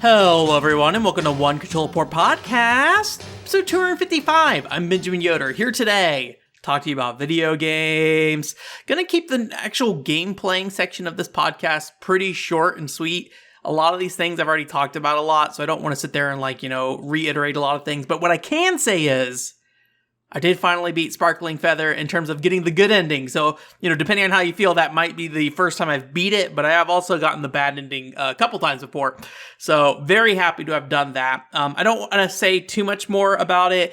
Hello everyone and welcome to One Control Port Podcast, episode 255. I'm Benjamin Yoder, here today to talk to you about video games. Gonna keep the actual game playing section of this podcast pretty short and sweet. A lot of these things I've already talked about a lot, so I don't want to sit there and reiterate a lot of things. But what I can say is, I did finally beat Sparkling Feather in terms of getting the good ending. So, depending on how you feel, that might be the first time I've beat it, but I have also gotten the bad ending a couple times before. So, very happy to have done that. I don't want to say too much more about it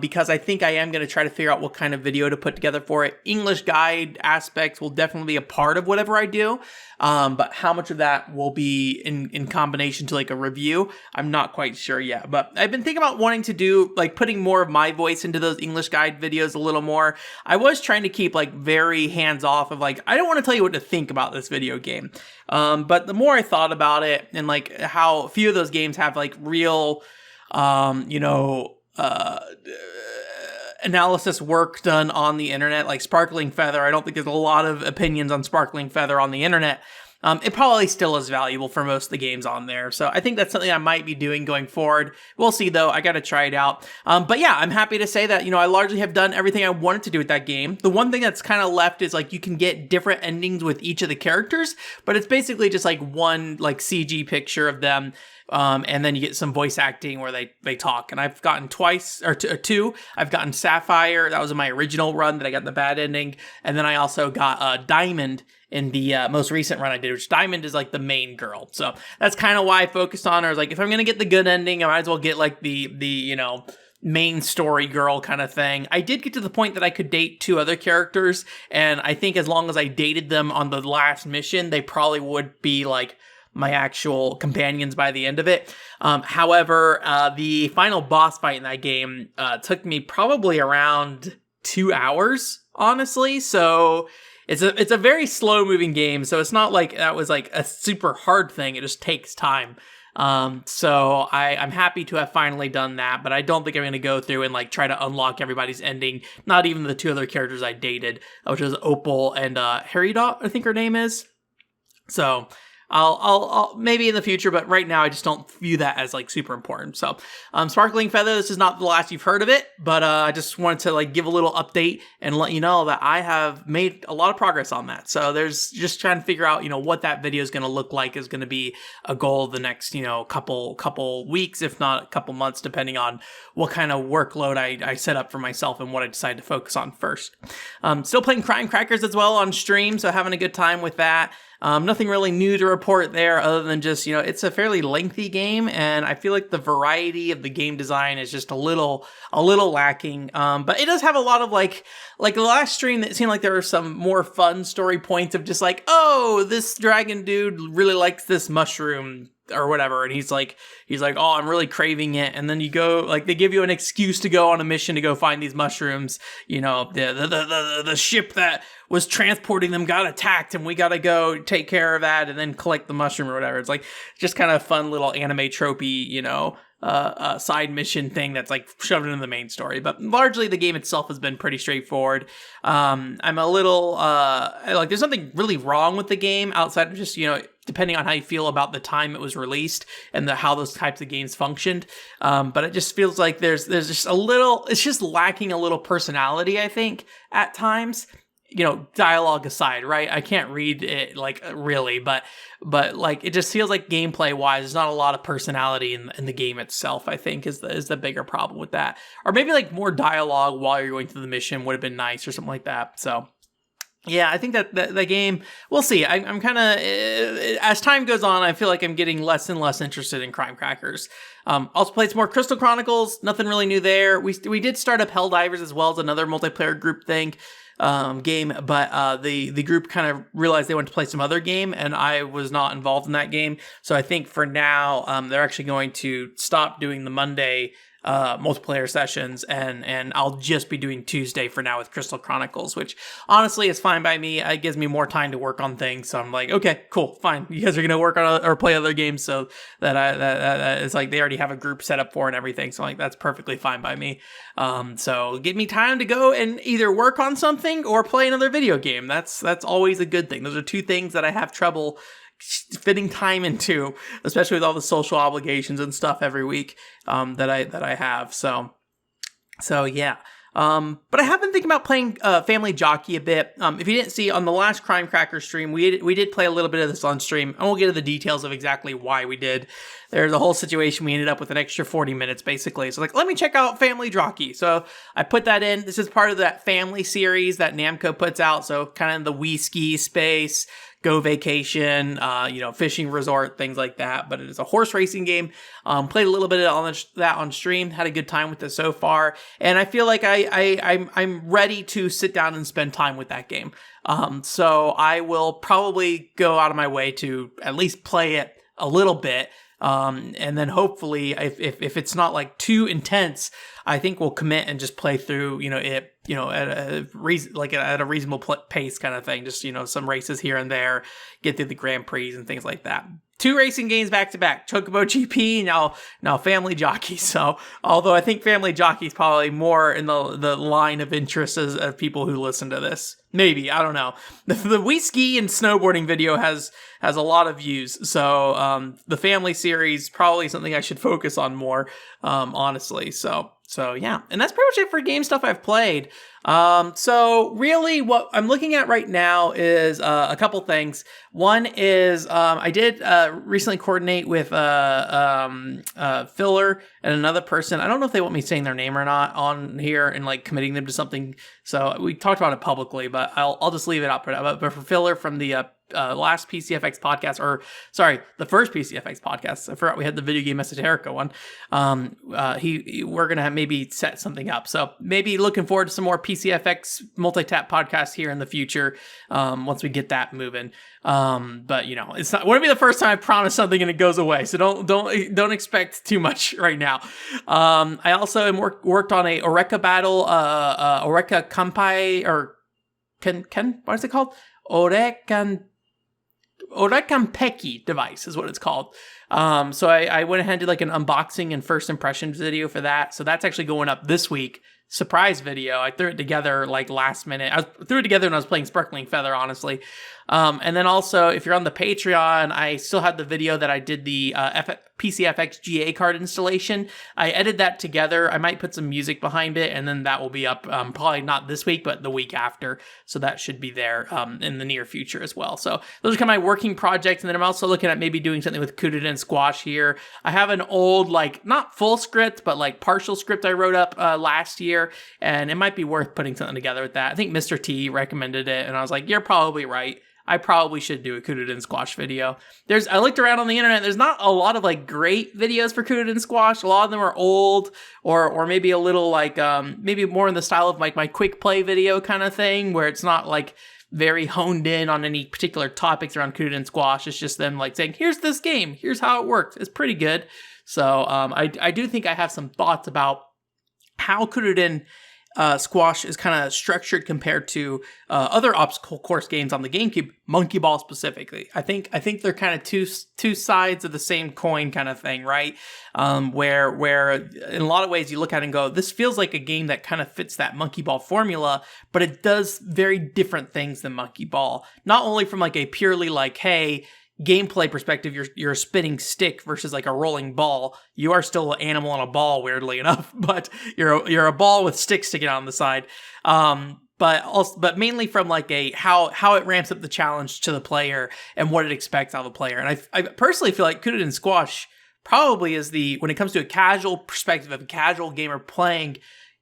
because I think I am going to try to figure out what kind of video to put together for it. English guide aspects will definitely be a part of whatever I do. But how much of that will be in combination to like a review, I'm not quite sure yet. But I've been thinking about wanting to do putting more of my voice into those English guide videos a little more. I was trying to keep very hands off of I don't want to tell you what to think about this video game. But the more I thought about it and how a few of those games have real, analysis work done on the internet, like Sparkling Feather. I don't think there's a lot of opinions on Sparkling Feather on the internet. It probably still is valuable for most of the games on there. So I think that's something I might be doing going forward. We'll see though. I got to try it out. But yeah, I'm happy to say that, I largely have done everything I wanted to do with that game. The one thing that's kind of left is you can get different endings with each of the characters, but it's basically just one CG picture of them. And then you get some voice acting where they talk. And I've gotten two. I've gotten Sapphire. That was my original run that I got the bad ending. And then I also got Diamond in the most recent run I did, which Diamond is the main girl. So that's kind of why I focused on her. I was if I'm going to get the good ending, I might as well get the main story girl kind of thing. I did get to the point that I could date two other characters. And I think as long as I dated them on the last mission, they probably would be my actual companions by the end of it. However, the final boss fight in that game took me probably around 2 hours, honestly. So it's a very slow moving game. So it's not that was a super hard thing. It just takes time. So I'm happy to have finally done that, but I don't think I'm going to go through and try to unlock everybody's ending. Not even the two other characters I dated, which was Opal and Harriet, I think her name is. So I'll maybe in the future, but right now I just don't view that as super important. So, Sparkling Feather, this is not the last you've heard of it, but I just wanted to give a little update and let you know that I have made a lot of progress on that. So there's just trying to figure out, what that video is going to look like is going to be a goal the next, couple weeks, if not a couple months, depending on what kind of workload I set up for myself and what I decide to focus on first. Still playing Crime Crackers as well on stream, so having a good time with that. Nothing really new to report there other than just, it's a fairly lengthy game and I feel like the variety of the game design is just a little lacking. But it does have a lot of the last stream that seemed like there were some more fun story points of just oh, this dragon dude really likes this mushroom or whatever. And he's like, oh, I'm really craving it. And then you go, they give you an excuse to go on a mission to go find these mushrooms. The ship that was transporting them got attacked and we got to go take care of that and then collect the mushroom or whatever. It's just kind of a fun little anime tropey, side mission thing that's shoved into the main story. But largely the game itself has been pretty straightforward. I'm a little, there's nothing really wrong with the game outside of just, depending on how you feel about the time it was released and how those types of games functioned. But it just feels like there's just it's just lacking a little personality, I think, at times. Dialogue aside, right? I can't read it really, but it just feels like gameplay wise, there's not a lot of personality in the game itself, I think is the bigger problem with that. Or maybe more dialogue while you're going through the mission would have been nice or something like that. So yeah, I think that the game, we'll see. I'm kind of, as time goes on, I feel like I'm getting less and less interested in Crime Crackers. Also played some more Crystal Chronicles, nothing really new there. We did start up Helldivers as well as another multiplayer group thing. Game, but the group kind of realized they wanted to play some other game, and I was not involved in that game. So I think for now, they're actually going to stop doing the Monday multiplayer sessions, and I'll just be doing Tuesday for now with Crystal Chronicles, which honestly is fine by me. It gives me more time to work on things, so I'm okay, cool, fine. You guys are gonna work on or play other games, so that is they already have a group set up for and everything, so that's perfectly fine by me. So give me time to go and either work on something or play another video game. That's always a good thing. Those are two things that I have trouble fitting time into, especially with all the social obligations and stuff every week that I have. So yeah. But I have been thinking about playing Family Jockey a bit. If you didn't see, on the last Crime Cracker stream, we did play a little bit of this on stream. I won't get into the details of exactly why we did. There's a whole situation. We ended up with an extra 40 minutes, basically. So like, let me check out Family Jockey. So I put that in. This is part of that family series that Namco puts out. So kind of the Wii Ski space, Go Vacation, fishing resort, things like that. But it is a horse racing game. Played a little bit on that on stream. Had a good time with it so far, and I feel like I'm ready to sit down and spend time with that game. So I will probably go out of my way to at least play it a little bit. And then hopefully, if it's not like too intense, I think we'll commit and just play through, at a reasonable pace kind of thing. Just, some races here and there, get through the Grand Prix and things like that. 2 racing games back to back, Chocobo GP, now Family Jockey. So, although I think Family Jockey is probably more in the line of interest of people who listen to this. Maybe, I don't know. The Wii Ski and snowboarding video has a lot of views. So, the family series, probably something I should focus on more, honestly. So yeah, and that's pretty much it for game stuff I've played. So really what I'm looking at right now is a couple things. One is I did recently coordinate with Filler and another person. I don't know if they want me saying their name or not on here and like committing them to something. So we talked about it publicly, but I'll just leave it out for now. But for Filler from the last PCFX podcast, or sorry, the first PCFX podcast. I forgot we had the Video Game Esoterica one. We're gonna maybe set something up. So maybe looking forward to some more PCFX multi-tap podcasts here in the future. Once we get that moving. But it's not. Wouldn't be the first time I promise something and it goes away. So don't expect too much right now. I also worked on a Oreka battle, Oreka Kampai or Ken. What is it called? Orekampeki device is what it's called. So I went ahead and did like an unboxing and first impressions video for that. So that's actually going up this week. Surprise video. I threw it together like last minute. I threw it together when I was playing Sparkling Feather, honestly. And then also, if you're on the Patreon, I still have the video that I did the PCFX GA card installation. I edited that together. I might put some music behind it, and then that will be up probably not this week, but the week after. So that should be there in the near future as well. So those are kind of my working projects. And then I'm also looking at maybe doing something with Kududen Squash here. I have an old, like, not full script, but like partial script I wrote up last year, and it might be worth putting something together with that. I think Mr. T recommended it, and I was like, you're probably right. I probably should do a Kududen Squash video. I looked around on the internet, there's not a lot of like great videos for Kududen Squash. A lot of them are old or maybe a little like, maybe more in the style of like my quick play video kind of thing, where it's not like very honed in on any particular topics around Kududen Squash. It's just them like saying, here's this game, here's how it works. It's pretty good. So I do think I have some thoughts about how Kududen Squash is kind of structured compared to other obstacle course games on the GameCube, Monkey Ball specifically. I think they're kind of two sides of the same coin kind of thing, right? Where in a lot of ways you look at it and go, this feels like a game that kind of fits that Monkey Ball formula, but it does very different things than Monkey Ball. Not only from like a purely like, hey, gameplay perspective, you're a spinning stick versus like a rolling ball. You are still an animal on a ball, weirdly enough, but you're a ball with sticks sticking out on the side. But mainly from like how it ramps up the challenge to the player and what it expects out of the player. And I personally feel like Kududen Squash probably is when it comes to a casual perspective of a casual gamer playing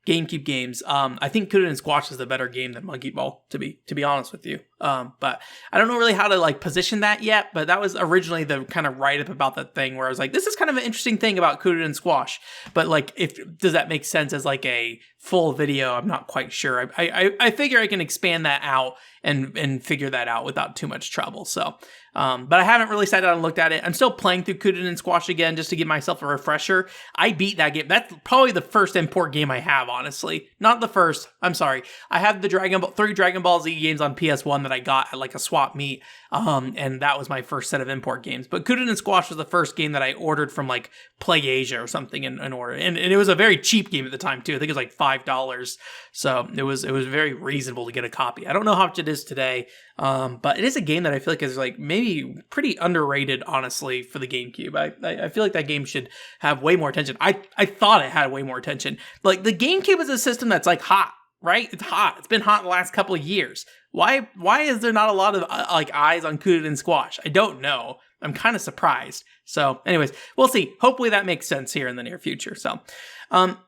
GameCube games, I think Kududen Squash is the better game than Monkey Ball, to be honest with you. But I don't know really how to like position that yet, but that was originally the kind of write-up about that thing where I was like, this is kind of an interesting thing about Kududen Squash, but like, does that make sense as like a full video? I'm not quite sure. I figure I can expand that out and figure that out without too much trouble. So, but I haven't really sat down and looked at it. I'm still playing through Kududen Squash again just to give myself a refresher. I beat that game. That's probably the first import game I have, honestly. Not the first. I'm sorry. I have the 3 Dragon Ball Z games on PS1 that that I got at like a swap meet. And that was my first set of import games. But Kuden and Squash was the first game that I ordered from like Play Asia or something in order. And it was a very cheap game at the time too. I think it was like $5. So it was very reasonable to get a copy. I don't know how much it is today. But it is a game that I feel like is like maybe pretty underrated, honestly, for the GameCube. I feel like that game should have way more attention. I thought it had way more attention. Like the GameCube is a system that's like hot, right? It's hot. It's been hot the last couple of years. Why is there not a lot of like eyes on Kuden and Squash? I don't know. I'm kind of surprised. So anyways, we'll see. Hopefully that makes sense here in the near future. So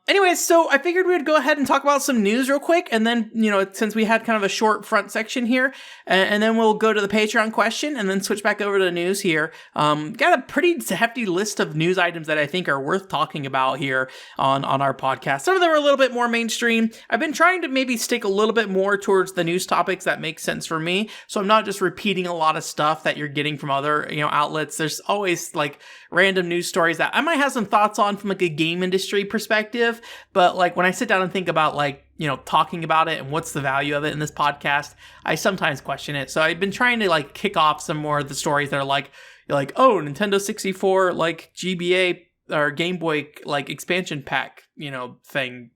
anyways, so I figured we would go ahead and talk about some news real quick. And then, since we had kind of a short front section here, and then we'll go to the Patreon question and then switch back over to the news here. Got a pretty hefty list of news items that I think are worth talking about here on our podcast. Some of them are a little bit more mainstream. I've been trying to maybe stick a little bit more towards the news topics that make sense for me. So I'm not just repeating a lot of stuff that you're getting from other, outlets. There's always like random news stories that I might have some thoughts on from like a game industry perspective, but like when I sit down and think about like, talking about it and what's the value of it in this podcast, I sometimes question it. So I've been trying to like kick off some more of the stories that are like, oh, Nintendo 64, like GBA or Game Boy, like expansion pack, thing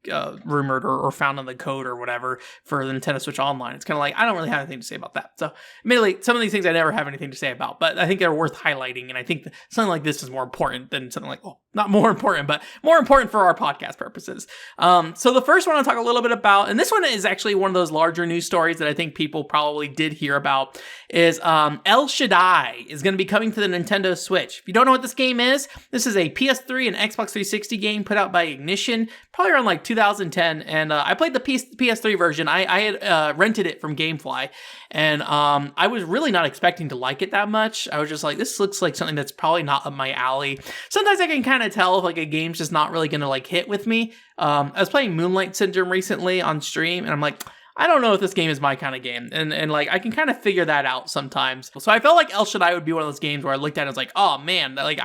rumored or found in the code or whatever for the Nintendo Switch Online. It's kind of like, I don't really have anything to say about that. So admittedly, some of these things I never have anything to say about, but I think they're worth highlighting. And I think something like this is more important than something like, not more important, but more important for our podcast purposes. So the first one I'll talk a little bit about, and this one is actually one of those larger news stories that I think people probably did hear about, is El Shaddai is going to be coming to the Nintendo Switch. If you don't know what this game is, this is a PS3 and Xbox 360 game put out by Ignition, probably around like 2010, and I played the PS3 version. I had rented it from Gamefly, and I was really not expecting to like it that much. I was just like, this looks like something that's probably not up my alley. Sometimes I can kind of tell if like a game's just not really gonna like hit with me. I was playing Moonlight Syndrome recently on stream, and I'm like, I don't know if this game is my kind of game. And like, I can kind of figure that out sometimes. So I felt like El Shaddai would be one of those games where I looked at it and was like, oh man, like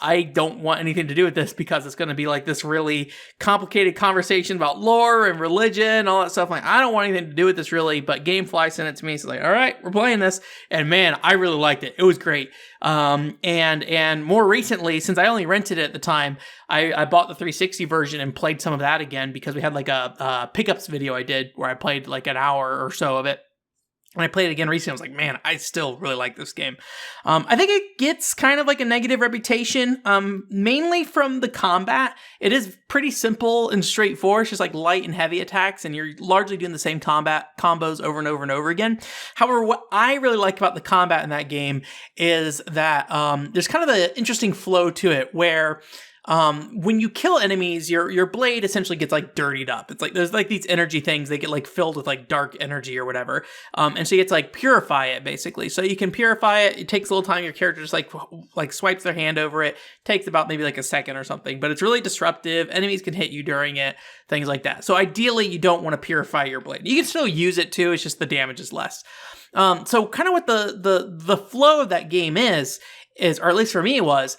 I don't want anything to do with this because it's going to be like this really complicated conversation about lore and religion and all that stuff. Like, I don't want anything to do with this really, but Gamefly sent it to me. So like, all right, we're playing this. And man, I really liked it. It was great. And more recently, since I only rented it at the time, I bought the 360 version and played some of that again because we had like a pickups video I did where I played like an hour or so of it. And I played it again recently. I was like, man, I still really like this game. I think it gets kind of like a negative reputation, mainly from the combat. It is pretty simple and straightforward. It's just like light and heavy attacks, and you're largely doing the same combat combos over and over and over again. However, what I really like about the combat in that game is that there's kind of an interesting flow to it where when you kill enemies, your blade essentially gets like dirtied up. It's like there's like these energy things, they get like filled with like dark energy or whatever. And so you get to like purify it basically. So you can purify it. It takes a little time. Your character just like swipes their hand over it. Takes about maybe like a second or something, but it's really disruptive. Enemies can hit you during it, things like that. So ideally you don't want to purify your blade. You can still use it too. It's just the damage is less. So kind of what the flow of that game is, or at least for me was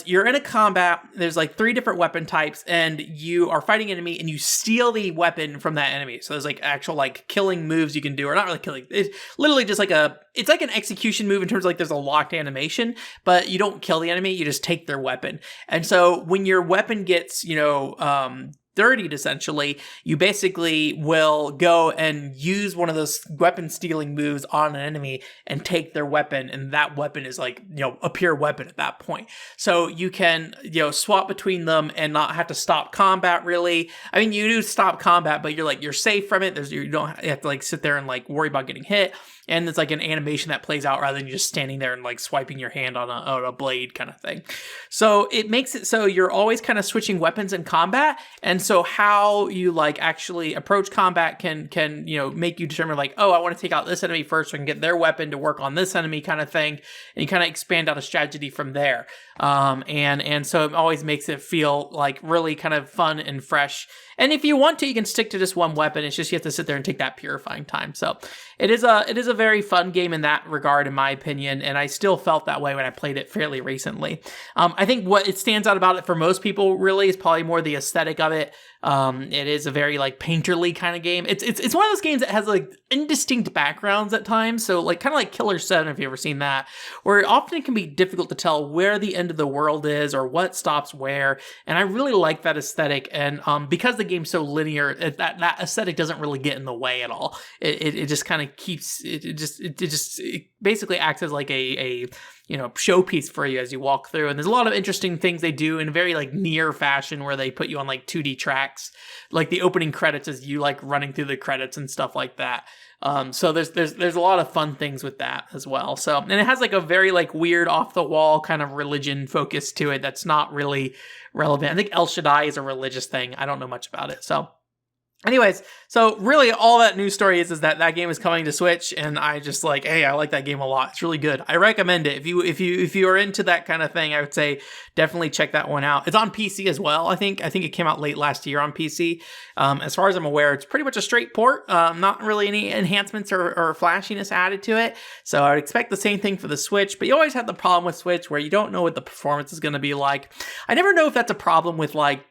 you're in a combat, there's like 3 different weapon types, and you are fighting an enemy and you steal the weapon from that enemy. So there's like actual like killing moves you can do, or not really killing, it's literally just like it's like an execution move in terms of like there's a locked animation, but you don't kill the enemy, you just take their weapon. And so when your weapon gets, dirtied, essentially, you basically will go and use one of those weapon stealing moves on an enemy and take their weapon, and that weapon is like, a pure weapon at that point. So you can, swap between them and not have to stop combat, really. I mean, you do stop combat, but you're safe from it. You don't have to like sit there and like worry about getting hit. And it's like an animation that plays out rather than you just standing there and like swiping your hand on a blade kind of thing. So it makes it so you're always kind of switching weapons in combat. And so how you like actually approach combat can make you determine like, oh, I want to take out this enemy first so I can get their weapon to work on this enemy kind of thing. And you kind of expand out a strategy from there. And so it always makes it feel like really kind of fun and fresh And if you want to, you can stick to just one weapon. It's just you have to sit there and take that purifying time. So it is a very fun game in that regard, in my opinion, and I still felt that way when I played it fairly recently. I think what it stands out about it for most people really is probably more the aesthetic of it. It is a very like painterly kind of game. It's one of those games that has like indistinct backgrounds at times. So like kind of like Killer 7, if you've ever seen that, where it often can be difficult to tell where the end of the world is or what stops where. And I really like that aesthetic. And because the game's so linear, that aesthetic doesn't really get in the way at all. It just kind of keeps it basically acts as like a showpiece for you as you walk through. And there's a lot of interesting things they do in a very like near fashion where they put you on like 2D tracks, like the opening credits as you like running through the credits and stuff like that. So there's a lot of fun things with that as well. So, and it has like a very like weird off the wall kind of religion focus to it that's not really relevant. I think El Shaddai is a religious thing. I don't know much about it. So anyways, so really all that news story is that game is coming to Switch, and I just like, hey, I like that game a lot. It's really good. I recommend it. If you are into that kind of thing, I would say definitely check that one out. It's on PC as well, I think. I think it came out late last year on PC. As far as I'm aware, it's pretty much a straight port. Not really any enhancements or flashiness added to it. So I would expect the same thing for the Switch, but you always have the problem with Switch where you don't know what the performance is going to be like. I never know if that's a problem with like,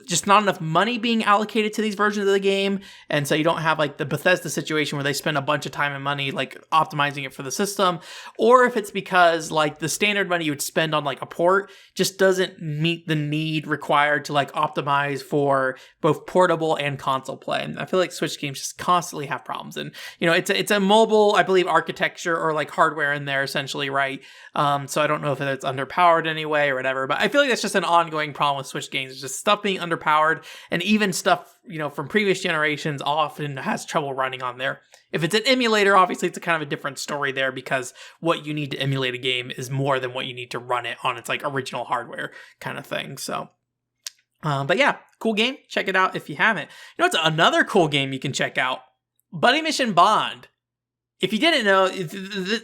just not enough money being allocated to these versions of the game. And so you don't have like the Bethesda situation where they spend a bunch of time and money like optimizing it for the system. Or if it's because like the standard money you would spend on like a port just doesn't meet the need required to like optimize for both portable and console play. And I feel like Switch games just constantly have problems. And, it's a mobile, I believe, architecture or like hardware in there essentially, right? So I don't know if it's underpowered anyway or whatever, but I feel like that's just an ongoing problem with Switch games. It's just stuff being underpowered, and even stuff, from previous generations often has trouble running on there. If it's an emulator, obviously it's a kind of a different story there because what you need to emulate a game is more than what you need to run it on its like original hardware kind of thing. So, but yeah, cool game. Check it out if you haven't. It's another cool game you can check out. Buddy Mission Bond. If you didn't know,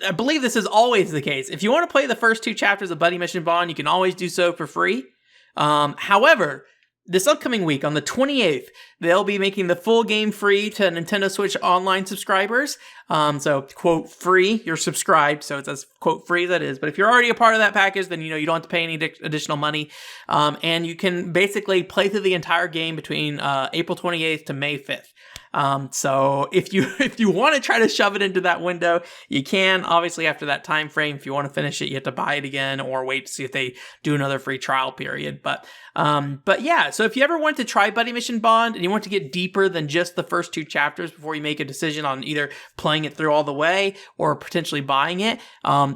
I believe this is always the case. If you want to play the first 2 chapters of Buddy Mission Bond, you can always do so for free. However, this upcoming week on the 28th, they'll be making the full game free to Nintendo Switch Online subscribers. So, quote, free, you're subscribed, so it's as, quote, free as that is. But if you're already a part of that package, then, you don't have to pay any additional money. And you can basically play through the entire game between April 28th to May 5th. So if you want to try to shove it into that window, you can. Obviously, after that time frame, if you want to finish it, you have to buy it again or wait to see if they do another free trial period. But yeah, so if you ever want to try Buddy Mission Bond and you want to get deeper than just the first 2 chapters before you make a decision on either playing it through all the way or potentially buying it,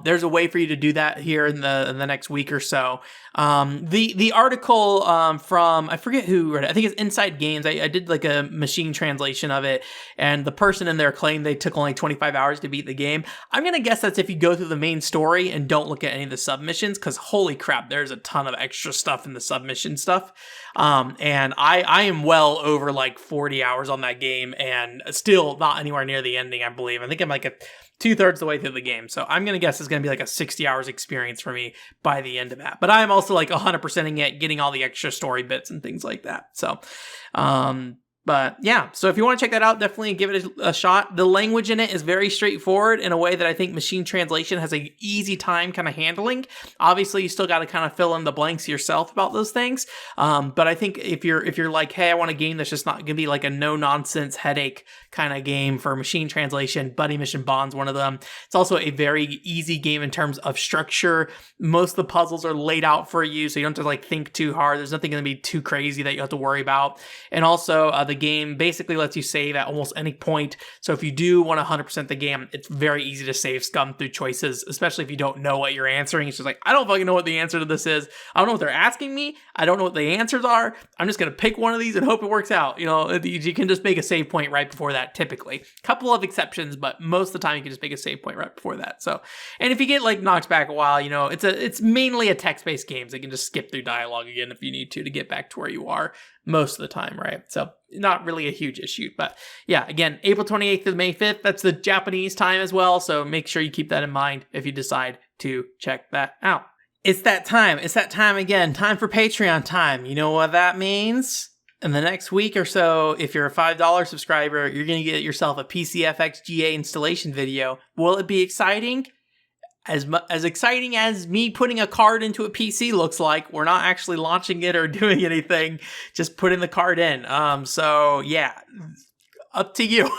there's a way for you to do that here in the next week or so. The article from, I forget who read it. I think it's Inside Games. I did like a machine translation of it, and the person in there claimed they took only 25 hours to beat the game. I'm gonna guess that's if you go through the main story and don't look at any of the submissions, because holy crap, there's a ton of extra stuff in the submission stuff. And I am well over like 40 hours on that game and still not anywhere near the ending, I believe. I think I'm like 2/3 the way through the game. So I'm going to guess it's going to be like a 60 hours experience for me by the end of that. But I'm also like 100%ing it, getting all the extra story bits and things like that. So, but yeah, so if you want to check that out, definitely give it a shot. The language in it is very straightforward in a way that I think machine translation has an easy time kind of handling. Obviously, you still got to kind of fill in the blanks yourself about those things. But I think if you're like, hey, I want a game that's just not going to be like a no-nonsense headache kind of game for machine translation, Buddy Mission Bond's one of them. It's also a very easy game in terms of structure. Most of the puzzles are laid out for you, so you don't have to like think too hard. There's nothing going to be too crazy that you have to worry about. And also, the game basically lets you save at almost any point. So if you do want to 100% the game, it's very easy to save scum through choices, especially if you don't know what you're answering. It's just like, I don't fucking know what the answer to this is. I don't know what they're asking me. I don't know what the answers are. I'm just going to pick one of these and hope it works out. You can just make a save point right before that typically. A couple of exceptions, but most of the time you can just make a save point right before that. So, and if you get like knocked back a while, it's mainly a text-based game. So you can just skip through dialogue again if you need to get back to where you are most of the time, right? So not really a huge issue, but yeah, again, April 28th to May 5th, that's the Japanese time as well. So make sure you keep that in mind if you decide to check that out. It's that time again, time for Patreon time. You know what that means? In the next week or so, if you're a $5 subscriber, you're going to get yourself a PCFXGA installation video. Will it be exciting? As exciting as me putting a card into a PC looks like. We're not actually launching it or doing anything, just putting the card in. So yeah, up to you.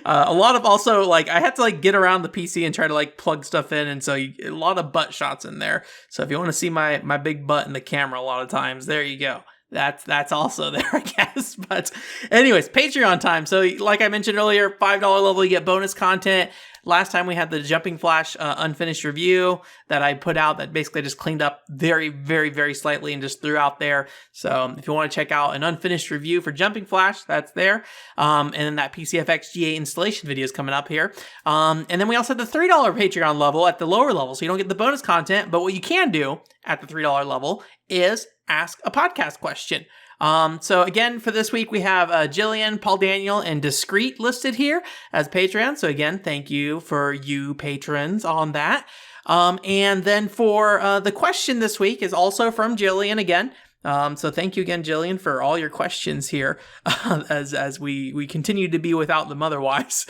A lot of also, like, I had to like get around the PC and try to like plug stuff in, and so a lot of butt shots in there. So if you want to see my big butt in the camera a lot of times, there you go. That's also there, I guess. But anyways, Patreon time. So like I mentioned earlier, $5 level, you get bonus content. Last time we had the Jumping Flash unfinished review that I put out that basically just cleaned up very, very, very slightly and just threw out there. So if you want to check out an unfinished review for Jumping Flash, that's there. And then that PCFXGA installation video is coming up here. And then we also have the $3 Patreon level at the lower level, so you don't get the bonus content. But what you can do at the $3 level is ask a podcast question. So again, for this week, we have Jillian, Paul Daniel, and Discreet listed here as Patreon. So again, thank you for you patrons on that. And then for the question this week is also from Jillian again. So thank you again, Jillian, for all your questions here as we continue to be without them otherwise.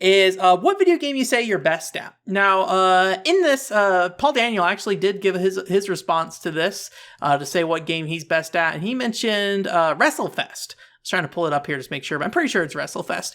Is what video game you say you're best at? Now, in this, Paul Daniel actually did give his response to this to say what game he's best at, and he mentioned WrestleFest. I was trying to pull it up here to make sure, but I'm pretty sure it's WrestleFest.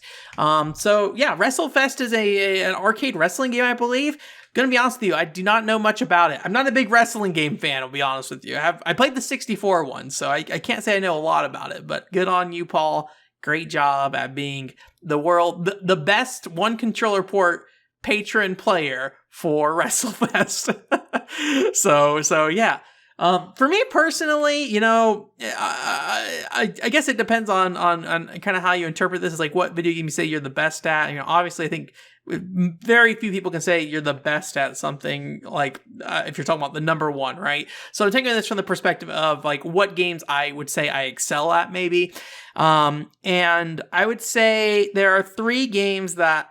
So yeah, WrestleFest is an arcade wrestling game, I believe. Gonna be honest with you, I do not know much about it. I'm not a big wrestling game fan, I'll be honest with you. I played the 64 one, so I can't say I know a lot about it, but good on you, Paul. Great job at being the best one controller port patron player for WrestleFest. So yeah. For me personally, you know, I guess it depends on kind of how you interpret this. Is like what video game you say you're the best at. You know, obviously I think very few people can say you're the best at something, like if you're talking about the number one, right? So I'm taking this from the perspective of like what games I would say I excel at maybe. And I would say there are 3 games that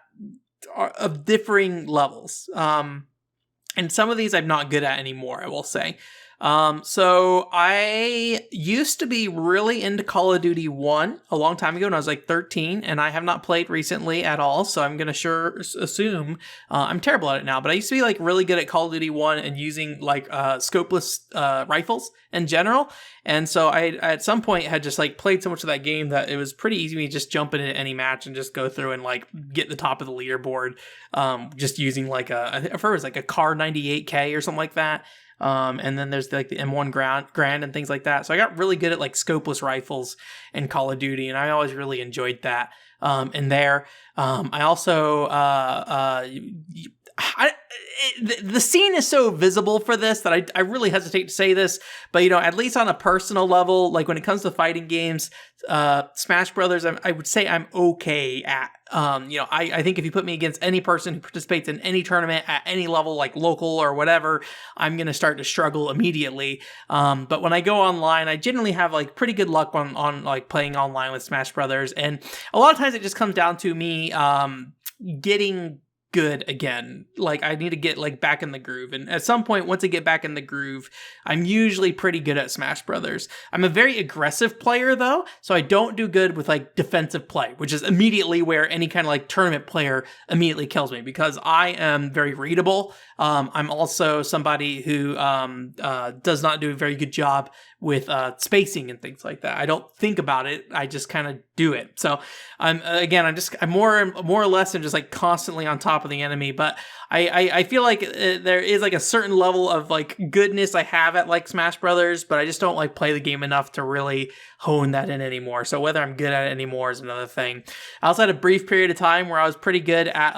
are of differing levels. And some of these I'm not good at anymore, I will say. So I used to be really into Call of Duty 1 a long time ago when I was like 13, and I have not played recently at all, so I'm gonna assume I'm terrible at it now, but I used to be like really good at Call of Duty 1 and using like scopeless rifles in general, and so I at some point had just like played so much of that game that it was pretty easy to just jump into any match and just go through and like get the top of the leaderboard, just using like I think it was like a Car 98K or something like that. And then there's like the M1 Grand and things like that. So I got really good at like scopeless rifles in Call of Duty, and I always really enjoyed that. And there, I also, the scene is so visible for this that I really hesitate to say this, but you know, at least on a personal level, like when it comes to fighting games, Smash Brothers, I would say I'm okay at. You know, I think if you put me against any person who participates in any tournament at any level, like local or whatever, I'm going to start to struggle immediately. But when I go online, I generally have like pretty good luck on like playing online with Smash Brothers. And a lot of times it just comes down to me, getting good again. Like I need to get like back in the groove, and at some point once I get back in the groove, I'm usually pretty good at Smash Brothers. I'm a very aggressive player though, so I don't do good with like defensive play, which is immediately where any kind of like tournament player immediately kills me, because I am very readable. I'm also somebody who does not do a very good job with spacing and things like that. I don't think about it, I just kind of do it. So I'm more or less just like constantly on top of the enemy, but I feel like there is like a certain level of like goodness I have at like Smash Brothers, but I just don't like play the game enough to really hone that in anymore. So whether I'm good at it anymore is another thing. I also had a brief period of time where I was pretty good at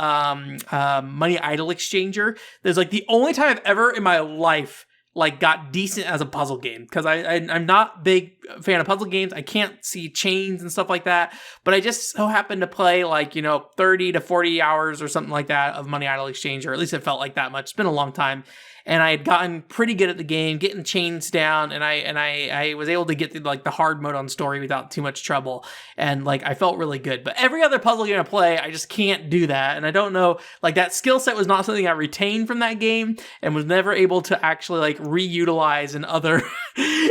Money Idol Exchanger. There's like the only time I've ever in my life like got decent as a puzzle game, because I'm not big fan of puzzle games. I can't see chains and stuff like that, but I just so happened to play like, you know, 30 to 40 hours or something like that of Money Idol Exchange, or at least it felt like that much. It's been a long time. And I had gotten pretty good at the game, getting chains down, and I was able to get through like the hard mode on story without too much trouble, and like I felt really good. But every other puzzle game I play, I just can't do that, and I don't know, like that skill set was not something I retained from that game, and was never able to actually like reutilize in other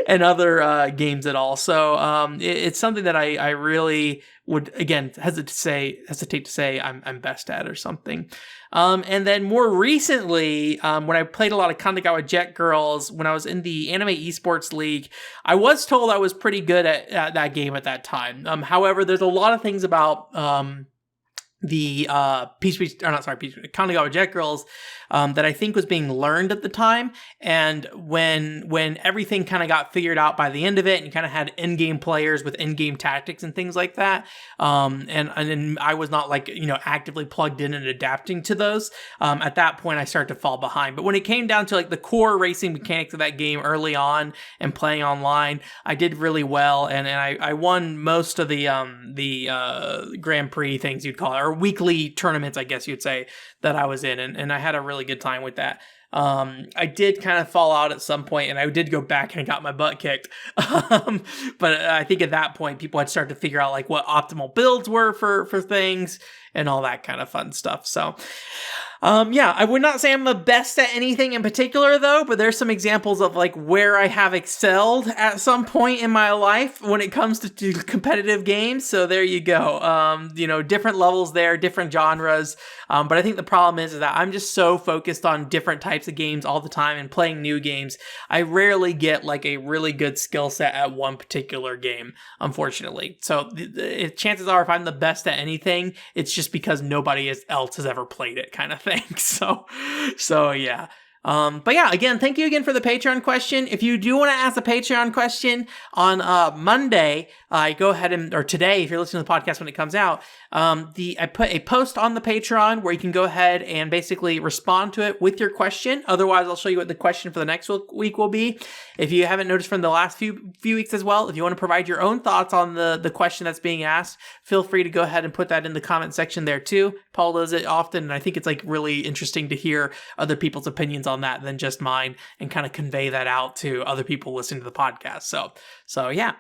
and other games at all. So it's something that I really would, again, hesitate to say I'm best at or something. And then more recently, when I played a lot of Kanagawa Jet Girls, when I was in the Anime Esports League, I was told I was pretty good at that game at that time. However, there's a lot of things about the Kanagawa Jet Girls that I think was being learned at the time, and when everything kind of got figured out by the end of it, and you kind of had in-game players with in-game tactics and things like that, and I was not actively plugged in and adapting to those. At that point, I started to fall behind. But when it came down to the core racing mechanics of that game early on and playing online, I did really well, and I won most of the Grand Prix things you'd call it, or weekly tournaments, I guess you'd say, that I was in, and I had a really good time with that. I did kind of fall out at some point, and I did go back and got my butt kicked. But I think at that point, people had started to figure out what optimal builds were for things and all that kind of fun stuff. So, I would not say I'm the best at anything in particular, though, but there's some examples of where I have excelled at some point in my life when it comes to competitive games. So there you go. Different levels there, different genres. But I think the problem is that I'm just so focused on different types of games all the time and playing new games. I rarely get a really good skill set at one particular game, unfortunately. So chances are, if I'm the best at anything, it's just because nobody else has ever played it, kind of thing. So yeah. But yeah, again, thank you again for the Patreon question. If you do want to ask a Patreon question on Monday, go ahead or today, if you're listening to the podcast when it comes out, I put a post on the Patreon where you can go ahead and basically respond to it with your question. Otherwise, I'll show you what the question for the next week will be. If you haven't noticed from the last few weeks as well, if you want to provide your own thoughts on the question that's being asked, feel free to go ahead and put that in the comment section there too. Paul does it often, and I think it's really interesting to hear other people's opinions on that than just mine, and kind of convey that out to other people listening to the podcast. So yeah.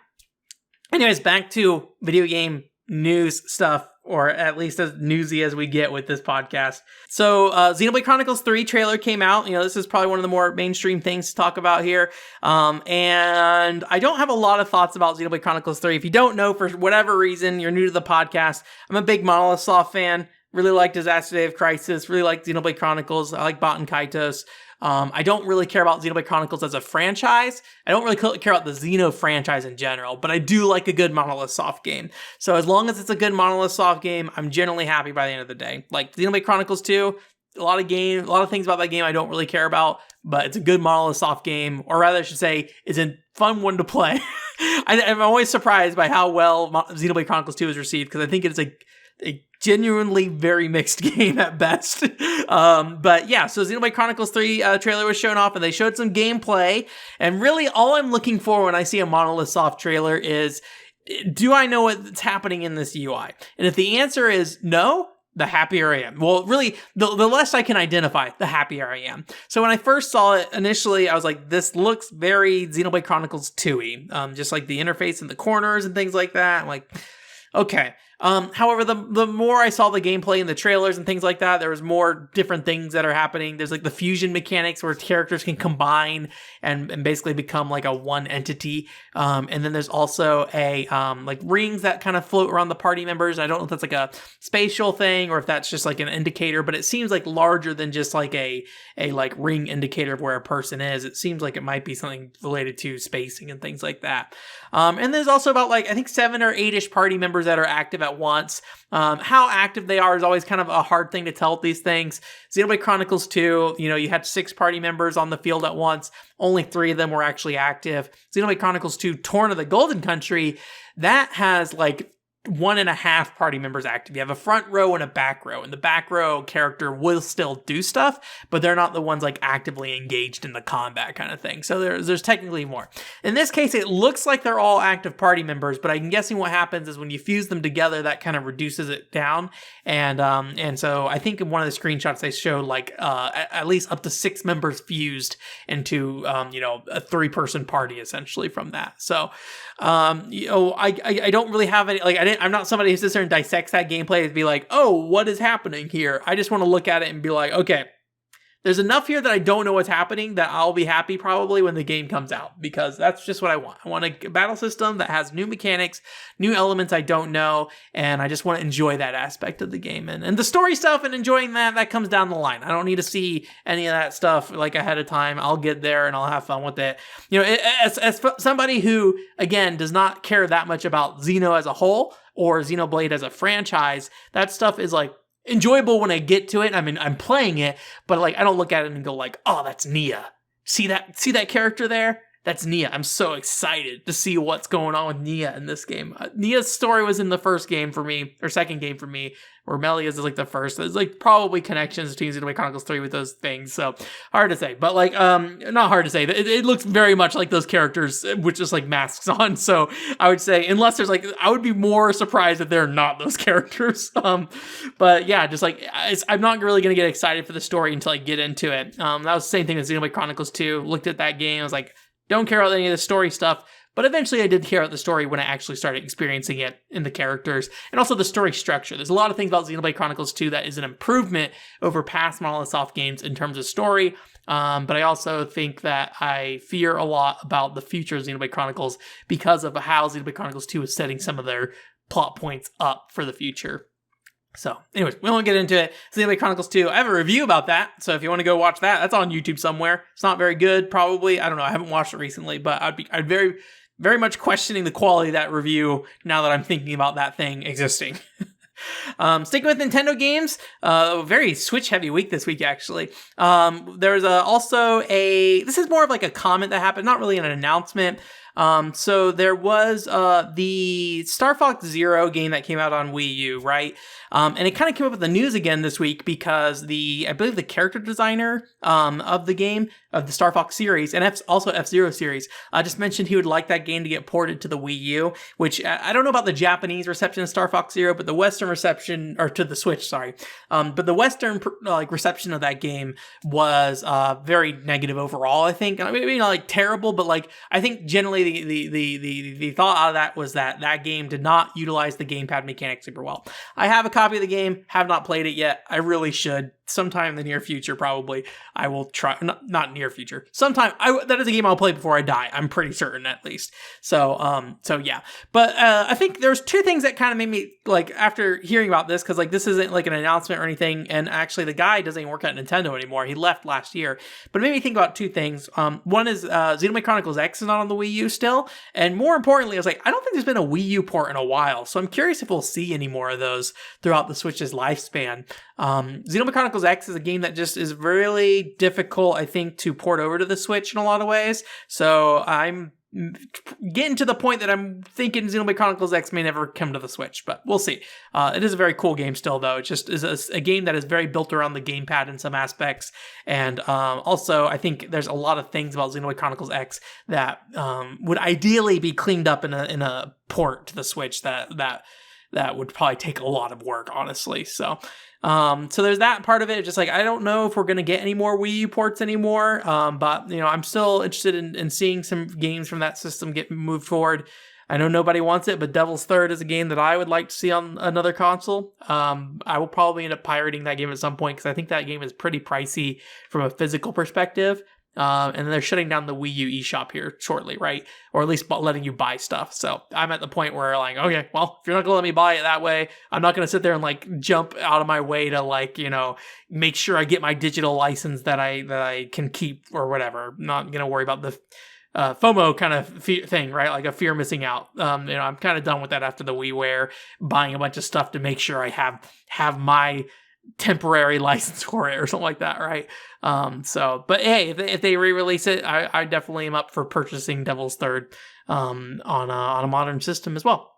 Anyways, back to video game news stuff, or at least as newsy as we get with this podcast. So Xenoblade Chronicles 3 trailer came out. This is probably one of the more mainstream things to talk about here. And I don't have a lot of thoughts about Xenoblade Chronicles 3. If you don't know, for whatever reason, you're new to the podcast, I'm a big Monolith Soft fan. Really like Disaster Day of Crisis. Really like Xenoblade Chronicles. I like Baten Kaitos. I don't really care about Xenoblade Chronicles as a franchise. I don't really care about the Xeno franchise in general, but I do like a good Monolith Soft game. So as long as it's a good Monolith Soft game, I'm generally happy by the end of the day. Like Xenoblade Chronicles 2, a lot of things about that game I don't really care about, but it's a good Monolith Soft game, or rather I should say, it's a fun one to play. I'm always surprised by how well Xenoblade Chronicles 2 is received, because I think it's a genuinely very mixed game at best. But yeah, so Xenoblade Chronicles 3 trailer was shown off, and they showed some gameplay. And really, all I'm looking for when I see a Monolith Soft trailer is, do I know what's happening in this UI? And if the answer is no, the happier I am. Well, really, the less I can identify, the happier I am. So when I first saw it, initially, I was like, this looks very Xenoblade Chronicles 2-y. Just like the interface in the corners and things like that. I'm like, okay. However, the more I saw the gameplay and the trailers and things like that, there was more different things that are happening. There's the fusion mechanics where characters can combine and basically become a one entity. And then there's also a rings that kind of float around the party members. I don't know if that's a spatial thing or if that's just an indicator, but it seems larger than just a ring indicator of where a person is. It seems like it might be something related to spacing and things like that. And there's also about I think 7 or 8-ish party members that are active at once. How active they are is always kind of a hard thing to tell with these things. Xenoblade Chronicles 2, you had 6 party members on the field at once. Only 3 of them were actually active. Xenoblade Chronicles 2, Torn of the Golden Country, that has 1.5 party members active. You have a front row and a back row, and the back row character will still do stuff, but they're not the ones actively engaged in the combat kind of thing. So there's technically more. In this case, it looks like they're all active party members, but I'm guessing what happens is when you fuse them together, that kind of reduces it down. And so I think in one of the screenshots they showed at least up to 6 members fused into a 3-person party essentially from that. So I don't really have any I'm not somebody who sits there and dissects that gameplay and be like, oh, what is happening here? I just want to look at it and be like, okay, there's enough here that I don't know what's happening that I'll be happy probably when the game comes out, because that's just what I want. I want a battle system that has new mechanics, new elements I don't know, and I just want to enjoy that aspect of the game. And the story stuff and enjoying that comes down the line. I don't need to see any of that stuff like ahead of time. I'll get there and I'll have fun with it. You know, as somebody who, again, does not care that much about Xeno as a whole or Xenoblade as a franchise, that stuff is like enjoyable when I get to it. I mean, I'm playing it, but like I don't look at it and go like, oh, that's Nia. See that character there? That's Nia. I'm so excited to see what's going on with Nia in this game. Nia's story was in the first game for me, or second game for me, where Melia's is like the first. There's like probably connections between Xenoblade Chronicles 3 with those things, so hard to say. But like, not hard to say. It looks very much like those characters with just like masks on. So I would say, unless there's like, I would be more surprised if they're not those characters. But yeah, just like, I'm not really gonna get excited for the story until I get into it. That was the same thing with Xenoblade Chronicles 2. Looked at that game, I was like, don't care about any of the story stuff, but eventually I did care about the story when I actually started experiencing it in the characters, and also the story structure. There's a lot of things about Xenoblade Chronicles 2 that is an improvement over past Monolith Soft games in terms of story, but I also think that I fear a lot about the future of Xenoblade Chronicles because of how Xenoblade Chronicles 2 is setting some of their plot points up for the future. So, anyways, we won't get into it. Xenoblade Chronicles 2, I have a review about that, so if you want to go watch that, that's on YouTube somewhere. It's not very good, probably. I don't know, I haven't watched it recently, but I'd very, very much questioning the quality of that review now that I'm thinking about that thing existing. Sticking with Nintendo games, a very Switch-heavy week this week, actually. There's also this is more of like a comment that happened, not really an announcement. So there was the Star Fox Zero game that came out on Wii U, right? And it kind of came up with the news again this week because I believe the character designer of the game, of the Star Fox series, and also F-Zero series, just mentioned he would like that game to get ported to the Wii U, which I don't know about the Japanese reception of Star Fox Zero, but the Western reception, or to the Switch, sorry. But the Western reception of that game was very negative overall, I think. Maybe not like terrible, but like I think generally the thought out of that was that game did not utilize the gamepad mechanic super well. I have a copy of the game, have not played it yet. I really should. Sometime in the near future, probably, I will try. Not near future. Sometime. That is a game I'll play before I die. I'm pretty certain, at least. So yeah. But I think there's two things that kind of made me, like, after hearing about this, because, like, this isn't, like, an announcement or anything, and actually the guy doesn't even work at Nintendo anymore. He left last year. But it made me think about two things. One is Xenoblade Chronicles X is not on the Wii U still, and more importantly, I was like, I don't think there's been a Wii U port in a while, so I'm curious if we'll see any more of those throughout the Switch's lifespan. Xenoblade Chronicles X is a game that just is really difficult, I think, to port over to the Switch in a lot of ways. So I'm getting to the point that I'm thinking Xenoblade Chronicles X may never come to the Switch, but we'll see. It is a very cool game still, though. It just is a game that is very built around the gamepad in some aspects. And also, I think there's a lot of things about Xenoblade Chronicles X that would ideally be cleaned up in a port to the Switch that would probably take a lot of work, honestly. So there's that part of it. Just like, I don't know if we're going to get any more Wii U ports anymore. But, you know, I'm still interested in seeing some games from that system get moved forward. I know nobody wants it, but Devil's Third is a game that I would like to see on another console. I will probably end up pirating that game at some point because I think that game is pretty pricey from a physical perspective. And they're shutting down the Wii U eShop here shortly, right? Or at least letting you buy stuff. So I'm at the point where, like, okay, well, if you're not gonna let me buy it that way, I'm not gonna sit there and like jump out of my way to, like, you know, make sure I get my digital license that I can keep or whatever. I'm not gonna worry about the FOMO kind of thing, right? Like a fear of missing out. You know, I'm kind of done with that after the WiiWare, buying a bunch of stuff to make sure I have my temporary license for it or something like that, right? But hey, if they re-release it, I definitely am up for purchasing Devil's Third on a modern system as well.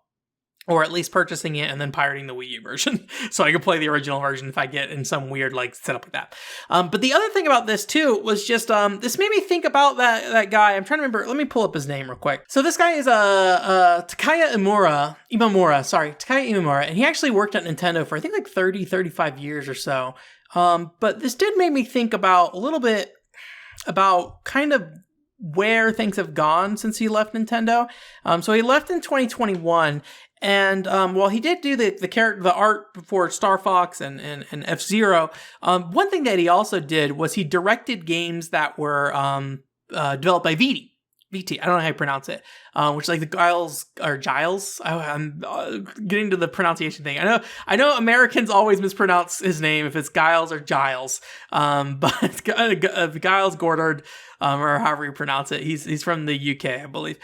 Or at least purchasing it and then pirating the Wii U version so I can play the original version if I get in some weird like setup like that. But the other thing about this too was just this made me think about that guy. I'm trying to remember. Let me pull up his name real quick. So this guy is Takaya Imamura, and he actually worked at Nintendo for I think like 35 years or so. But this did make me think about a little bit about kind of where things have gone since he left Nintendo. So he left in 2021, And while he did do the art for Star Fox and F-Zero, one thing that he also did was he directed games that were developed by VT. I don't know how you pronounce it, which is like the Giles. I'm getting to the pronunciation thing. I know Americans always mispronounce his name if it's Giles or Giles, but Giles Gordard, or however you pronounce it. He's from the UK, I believe.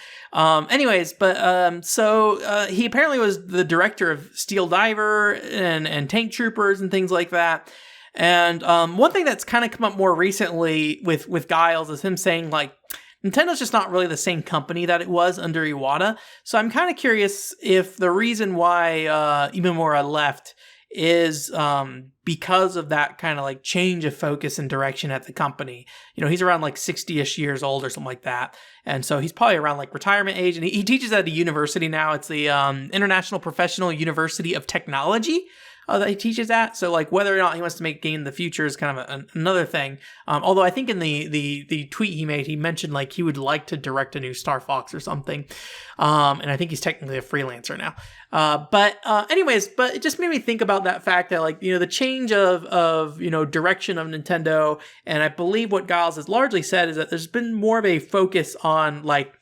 So he apparently was the director of Steel Diver and Tank Troopers and things like that. And one thing that's kind of come up more recently with Giles is him saying like, Nintendo's just not really the same company that it was under Iwata. So I'm kind of curious if the reason why Imamura left is because of that kind of like change of focus and direction at the company. He's around like 60-ish years old or something like that. And so he's probably around like retirement age. And he teaches at a university now. It's the International Professional University of Technology. That he teaches at. So like whether or not he wants to make a game in the future is kind of another thing. Although I think in the tweet he made, he mentioned like he would like to direct a new Star Fox or something. And I think he's technically a freelancer now. But it just made me think about that fact that like, the change of direction of Nintendo. And I believe what Giles has largely said is that there's been more of a focus on like,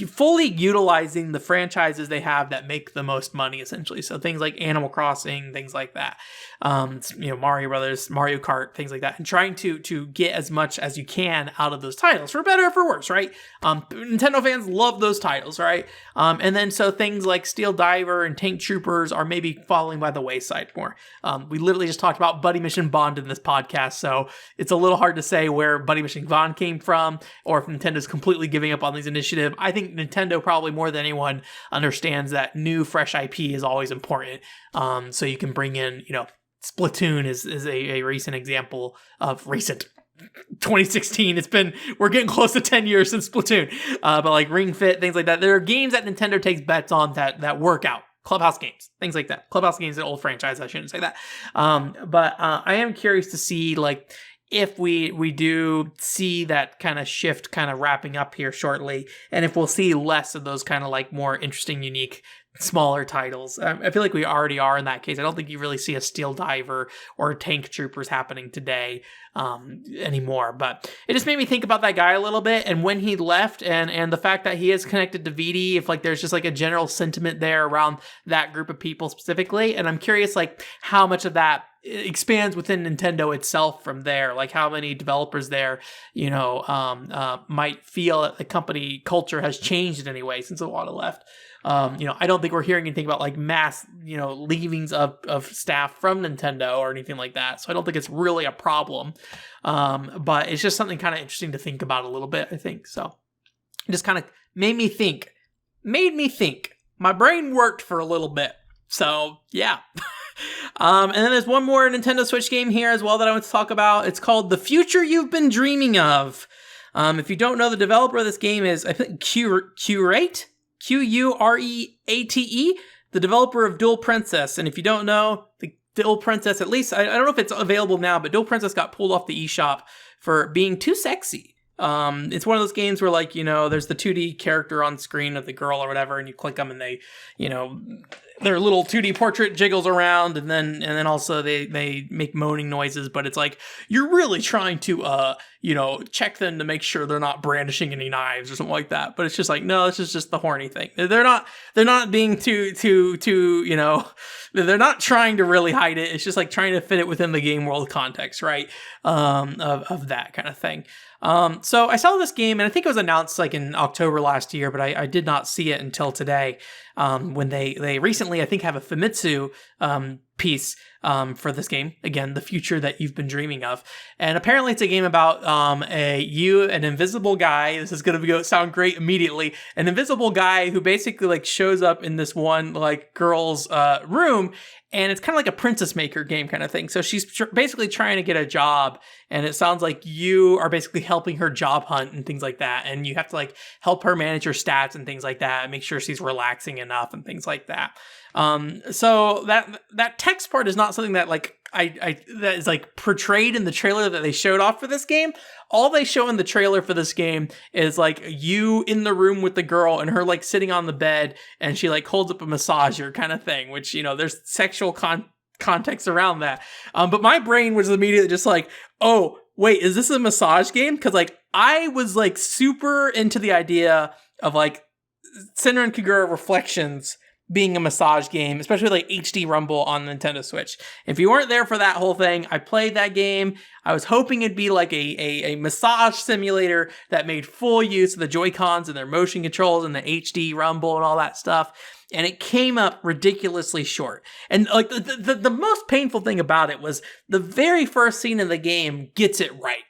fully utilizing the franchises they have that make the most money, essentially. So things like Animal Crossing, things like that, Mario Brothers, Mario Kart, things like that, and trying to get as much as you can out of those titles, for better or for worse, right? Nintendo fans love those titles, right? And then so things like Steel Diver and Tank Troopers are maybe falling by the wayside more. We literally just talked about Buddy Mission Bond in this podcast, so it's a little hard to say where Buddy Mission Bond came from, or if Nintendo's completely giving up on these initiatives. I think Nintendo probably more than anyone understands that new, fresh IP is always important. So you can bring in, Splatoon is a recent example of recent. 2016. We're getting close to 10 years since Splatoon. But like Ring Fit, things like that. There are games that Nintendo takes bets on that work out. Clubhouse games, things like that. Clubhouse games is an old franchise. I shouldn't say that. But I am curious to see like if we do see that kind of shift kind of wrapping up here shortly, and if we'll see less of those kind of like more interesting, unique, smaller titles. I feel like we already are in that case. I don't think you really see a Steel Diver or Tank Troopers happening today anymore. But it just made me think about that guy a little bit, and when he left, and the fact that he is connected to VD, if like there's just like a general sentiment there around that group of people specifically. And I'm curious like how much of that expands within Nintendo itself from there, like how many developers there, might feel that the company culture has changed in any way since Iwata left. I don't think we're hearing anything about like mass, leavings of staff from Nintendo or anything like that. So I don't think it's really a problem. But it's just something kind of interesting to think about a little bit, I think. So it just kind of made me think. My brain worked for a little bit. So yeah. And then there's one more Nintendo Switch game here as well that I want to talk about. It's called The Future You've Been Dreaming Of. If you don't know, the developer of this game is, I think, Qurate? Qureate, the developer of Dual Princess. And if you don't know, the Dual Princess, at least, I don't know if it's available now, but Dual Princess got pulled off the eShop for being too sexy. It's one of those games where like, there's the 2D character on screen of the girl or whatever, and you click them and they, their little 2D portrait jiggles around, and then also they make moaning noises, but it's like you're really trying to check them to make sure they're not brandishing any knives or something like that. But it's just like, no, this is just the horny thing. They're not being too they're not trying to really hide it. It's just like trying to fit it within the game world context, right? Of that kind of thing. So I saw this game, and I think it was announced like in October last year, but I did not see it until today. When they recently, I think, have a Famitsu piece for this game. Again, The Future That You've Been Dreaming Of. And apparently it's a game about an invisible guy. This is going to sound great immediately. An invisible guy who basically like shows up in this one like girl's room, and it's kind of like a Princess Maker game kind of thing. So she's basically trying to get a job, and it sounds like you are basically helping her job hunt and things like that. And you have to like help her manage her stats and things like that, and make sure she's relaxing enough and things like that. So that text part is not something that like that is like portrayed in the trailer that they showed off for this game. All they show in the trailer for this game is like you in the room with the girl and her like sitting on the bed and she like holds up a massager kind of thing, which, you know, there's sexual context around that. But my brain was immediately just like, oh, wait, is this a massage game? Because like I was like super into the idea of like Senran Kagura Reflections being a massage game, especially like HD Rumble on Nintendo Switch. If you weren't there for that whole thing, I played that game. I was hoping it'd be like a massage simulator that made full use of the Joy-Cons and their motion controls and the HD Rumble and all that stuff. And it came up ridiculously short. And like the most painful thing about it was the very first scene in the game gets it right.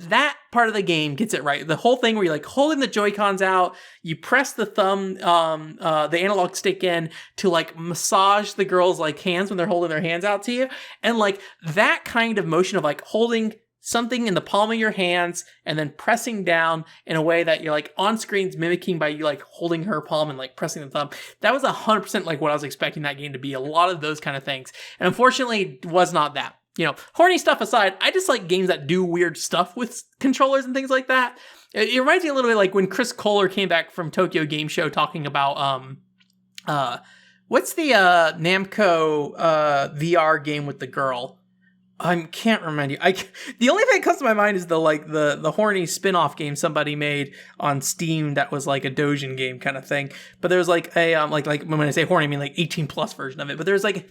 That part of the game gets it right. The whole thing where you're like holding the Joy-Cons out, you press the thumb, the analog stick in to like massage the girls' like hands when they're holding their hands out to you. And like that kind of motion of like holding something in the palm of your hands and then pressing down in a way that you're like on screens mimicking by you like holding her palm and like pressing the thumb. That was 100% like what I was expecting that game to be. A lot of those kind of things. And unfortunately it was not that. You know, horny stuff aside, I just like games that do weird stuff with controllers and things like that. It reminds me a little bit like when Chris Kohler came back from Tokyo Game Show talking about, what's the Namco VR game with the girl? I can't remember. The only thing that comes to my mind is the horny spin-off game somebody made on Steam that was like a Dojin game kind of thing. But there was like a like when I say horny, I mean like 18 plus version of it. But there's like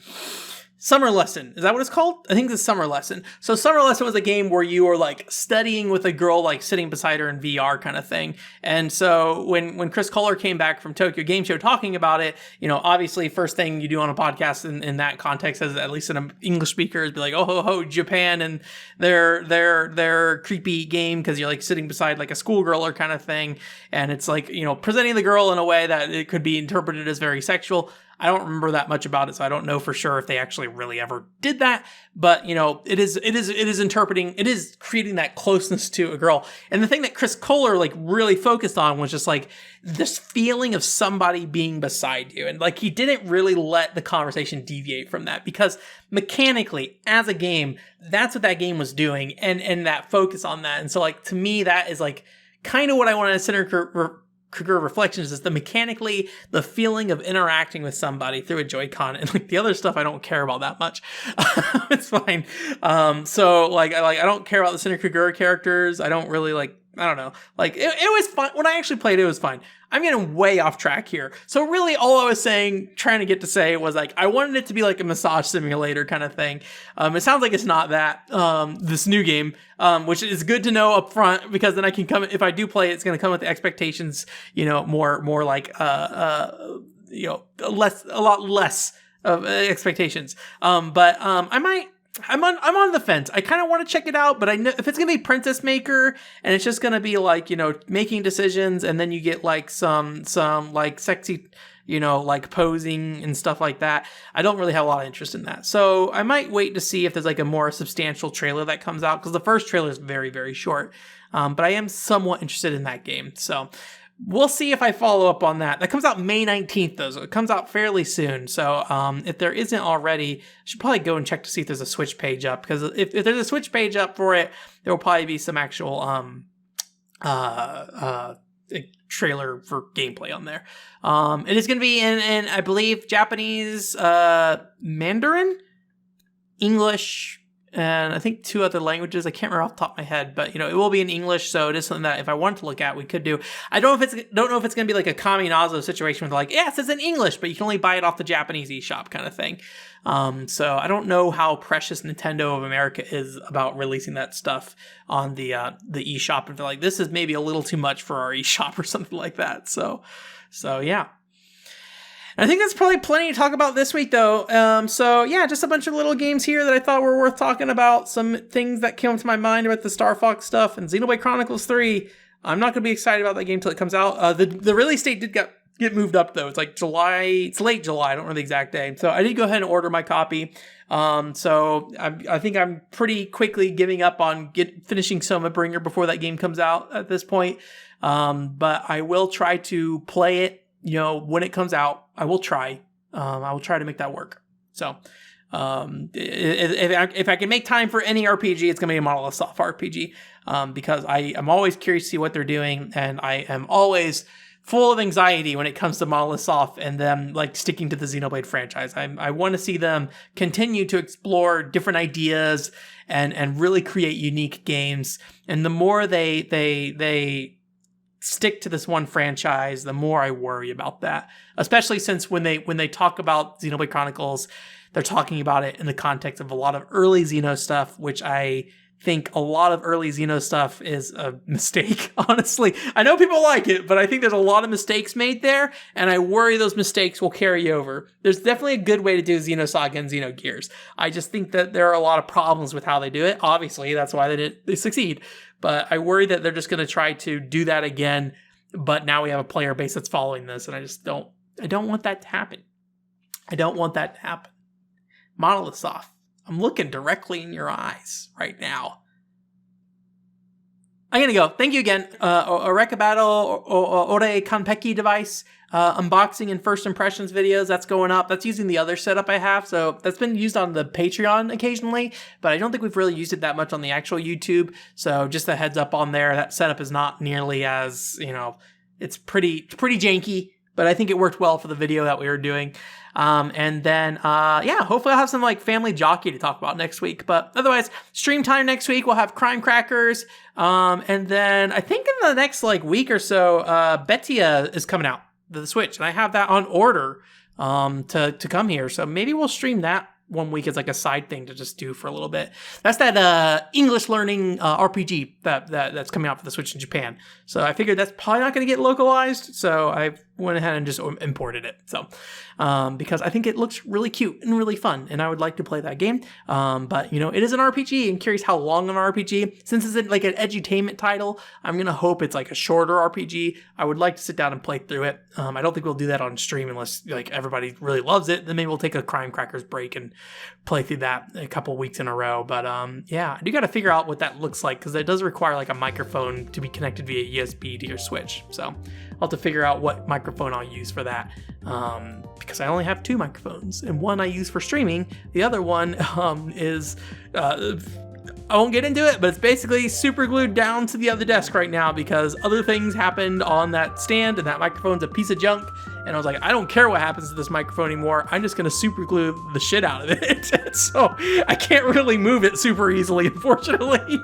Summer Lesson. Is that what it's called? I think it's Summer Lesson. So Summer Lesson was a game where you were like studying with a girl like sitting beside her in VR kind of thing. And so when Chris Kohler came back from Tokyo Game Show talking about it, you know, obviously first thing you do on a podcast in that context, as at least an English speaker, is be like, oh ho ho, Japan and their creepy game because you're like sitting beside like a schoolgirl or kind of thing. And it's like, you know, presenting the girl in a way that it could be interpreted as very sexual. I don't remember that much about it, so I don't know for sure if they actually really ever did that. But, you know, it is creating that closeness to a girl. And the thing that Chris Kohler like really focused on was just like this feeling of somebody being beside you. And like he didn't really let the conversation deviate from that because mechanically, as a game, that's what that game was doing, and that focus on that. And so like to me, that is like kind of what I want to consider Kagura Reflections is the feeling of interacting with somebody through a Joy-Con, and like the other stuff I don't care about that much. It's fine. So like I don't care about the Senran Kagura characters. I don't really like, I don't know. Like it was fun. When I actually played it, it was fine. I'm getting way off track here. So really all I was trying to get to say was like, I wanted it to be like a massage simulator kind of thing. It sounds like it's not that, this new game, which is good to know up front because then I can if I do play it, it's going to come with the expectations, you know, more like, you know, a lot less of expectations. But I'm on the fence. I kind of want to check it out, but I know if it's going to be Princess Maker and it's just going to be like, you know, making decisions and then you get like some like sexy, you know, like posing and stuff like that. I don't really have a lot of interest in that. So I might wait to see if there's like a more substantial trailer that comes out because the first trailer is very, very short. But I am somewhat interested in that game. So we'll see if I follow up on that. That comes out May 19th, though, so it comes out fairly soon. So if there isn't already, I should probably go and check to see if there's a Switch page up, because if there's a Switch page up for it, there will probably be some actual trailer for gameplay on there. It is going to be in, I believe, Japanese, Mandarin, English, and I think 2 other languages. I can't remember off the top of my head, but you know, it will be in English, so it is something that if I wanted to look at, we could do. I don't know if it's going to be like a Kaminazo situation where they're like, yeah, it says in English, but you can only buy it off the Japanese eShop kind of thing. So I don't know how precious Nintendo of America is about releasing that stuff on the eShop. If they're like, this is maybe a little too much for our eShop or something like that. So yeah. I think that's probably plenty to talk about this week, though. So yeah, just a bunch of little games here that I thought were worth talking about. Some things that came to my mind about the Star Fox stuff and Xenoblade Chronicles 3. I'm not going to be excited about that game till it comes out. The release date did get moved up, though. It's like July. It's late July. I don't know the exact day. So I did go ahead and order my copy. So I think I'm pretty quickly giving up on finishing Bringer before that game comes out at this point. But I will try to play it. You know, when it comes out, I will try. I will try to make that work. So if I can make time for any RPG, it's going to be a Monolith Soft RPG, because I'm always curious to see what they're doing, and I am always full of anxiety when it comes to Monolith Soft and them like sticking to the Xenoblade franchise. I want to see them continue to explore different ideas and really create unique games. And the more they stick to this one franchise, the more I worry about that. Especially since when they talk about Xenoblade Chronicles, they're talking about it in the context of a lot of early Xeno stuff, which I think a lot of early Xeno stuff is a mistake, honestly. I know people like it, but I think there's a lot of mistakes made there, and I worry those mistakes will carry over. There's definitely a good way to do Xenosaga and Xenogears. I just think that there are a lot of problems with how they do it. Obviously, that's why they succeed. But I worry that they're just going to try to do that again, but now we have a player base that's following this, and I don't want that to happen. I don't want that to happen. Monolith Soft, I'm looking directly in your eyes right now. I'm going to go. Thank you again. Oreka Battle Ore Kanpeki device. Unboxing and first impressions videos. That's going up. That's using the other setup I have. So that's been used on the Patreon occasionally, but I don't think we've really used it that much on the actual YouTube. So just a heads up on there. That setup is not nearly as, it's pretty janky, but I think it worked well for the video that we were doing. And then, hopefully I'll have some like family jockey to talk about next week. But otherwise, stream time next week, we'll have Crime Crackers. And then I think in the next like week or so, Betia is coming out, the Switch. And I have that on order, to come here. So maybe we'll stream that one week as like a side thing to just do for a little bit. That's that English learning RPG that's coming out for the Switch in Japan. So I figured that's probably not going to get localized. So I went ahead and just imported it. So because I think it looks really cute and really fun, and I would like to play that game. But it is an RPG. I'm curious how long an RPG. Since it's like an edutainment title, I'm gonna hope it's like a shorter RPG. I would like to sit down and play through it. I don't think we'll do that on stream unless like everybody really loves it. Then maybe we'll take a Crime Crackers break and play through that a couple weeks in a row. But I do got to figure out what that looks like, because it does require like a microphone to be connected via USB to your Switch. So I'll have to figure out what microphone I'll use for that, because I only have 2 microphones, and one I use for streaming. The other one is I won't get into it, but it's basically super glued down to the other desk right now because other things happened on that stand, and that microphone's a piece of junk. And I was like, I don't care what happens to this microphone anymore. I'm just going to super glue the shit out of it. So I can't really move it super easily, unfortunately.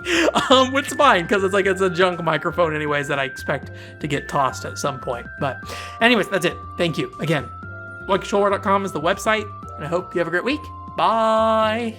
Which is fine, because it's a junk microphone anyways that I expect to get tossed at some point. But anyways, that's it. Thank you. Again, OneController.com is the website, and I hope you have a great week. Bye.